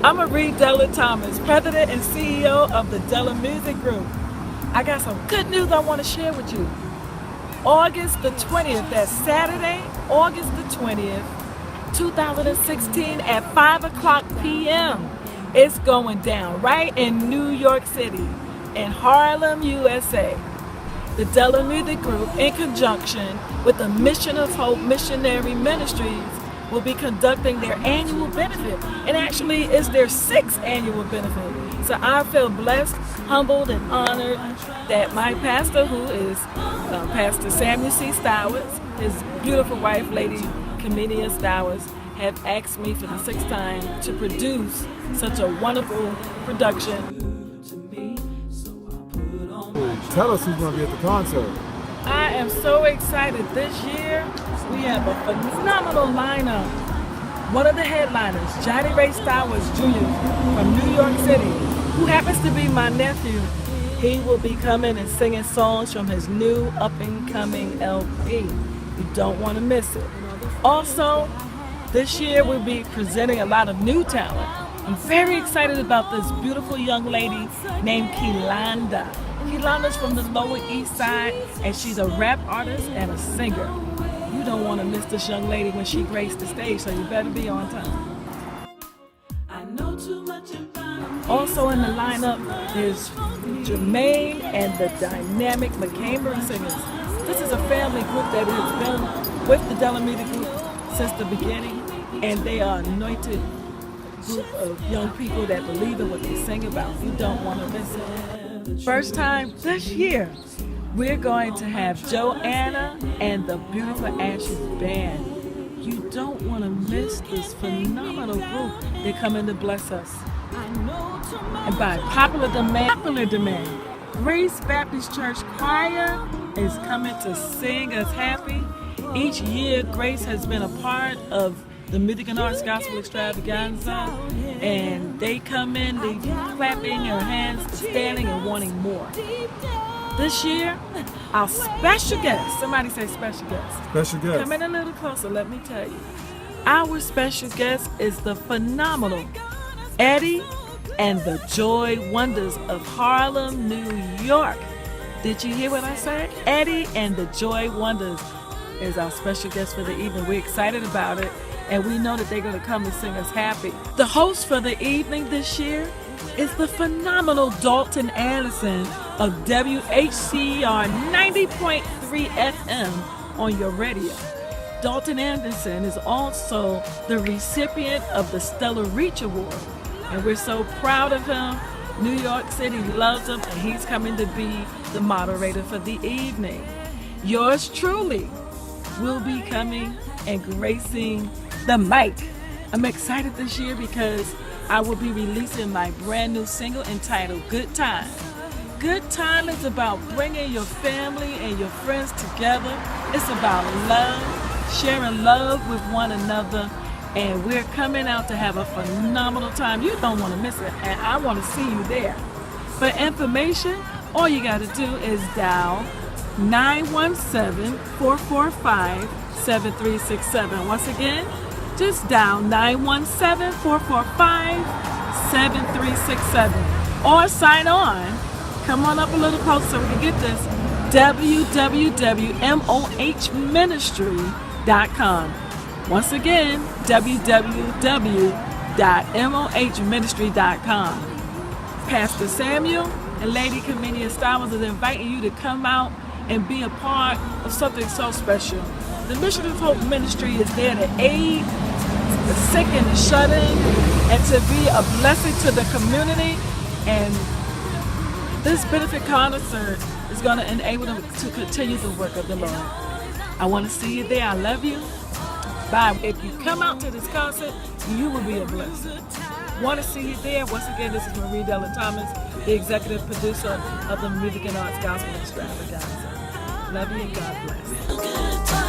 I'm Marie Della Thomas, President and CEO of the Della Music Group. I got some good news I want to share with you. August the 20th, that's Saturday, August the 20th, 2016 at 5 o'clock p.m. It's going down right in New York City, in Harlem, USA. The Della Music Group, in conjunction with the Mission of Hope Missionary Ministries, will be conducting their annual benefit. And actually, it's their 6th annual benefit. So I feel blessed, humbled, and honored that my pastor, who is Pastor Samuel C. Stowers, his beautiful wife, Lady Comenia Stowers, have asked me for the 6th time to produce such a wonderful production. Tell us who's going to be at the concert. I am so excited. This year, we have a phenomenal lineup. One of the headliners, Johnny Ray Stowers Jr. from New York City, who happens to be my nephew. He will be coming and singing songs from his new up-and-coming LP. You don't want to miss it. Also, this year we'll be presenting a lot of new talent. I'm very excited about this beautiful young lady named Kelanda. Kelanda's from the Lower East Side, and she's a rap artist and a singer. You don't want to miss this young lady when she graced the stage, so you better be on time. Also in the lineup is Jermaine and the dynamic McCamber Singers. This is a family group that has been with the Della Music Group since the beginning, and they are anointed group of young people that believe in what they sing about. You don't want to miss it. First time this year, we're going to have Joanna and the beautiful Ashes Band. You don't want to miss this phenomenal group. They're coming to bless us. And by popular demand, Grace Baptist Church Choir is coming to sing us happy. Each year, Grace has been a part of the Music and Arts Gospel Extravaganza, and they come in, they clapping their hands, standing and wanting more. This year, our special guest, somebody say special guest. Special guest. Come in a little closer, let me tell you. Our special guest is the phenomenal Eddie and the Joy Wonders of Harlem, New York. Did you hear what I said? Eddie and the Joy Wonders is our special guest for the evening. We're excited about it, and we know that they're going to come and sing us happy. The host for the evening this year is the phenomenal Dalton Anderson of WHCR 90.3 FM on your radio. Dalton Anderson is also the recipient of the Stella Reach Award, and we're so proud of him. New York City loves him, and he's coming to be the moderator for the evening. Yours truly will be coming and gracing the mic. I'm excited this year because I will be releasing my brand new single entitled Good Time. Good Time is about bringing your family and your friends together. It's about love, sharing love with one another, and we're coming out to have a phenomenal time. You don't want to miss it, and I want to see you there. For information, all you got to do is dial 917-445-7367. Once again, just dial 917-445-7367. Or sign on. Come on up a little closer so we can get this. www.mohministry.com. Once again, www.mohministry.com. Pastor Samuel and Lady Comenia Stowers is inviting you to come out and be a part of something so special. The Mission of Hope Ministry is there to aid the sick and the shut-in and to be a blessing to the community. And this benefit concert is going to enable them to continue the work of the Lord. I want to see you there. I love you. Bye. If you come out to this concert, you will be a blessing. Want to see you there? Once again, this is Marie Della Thomas, the executive producer of the Music and Arts Gospel Extravaganza. Love you and God bless.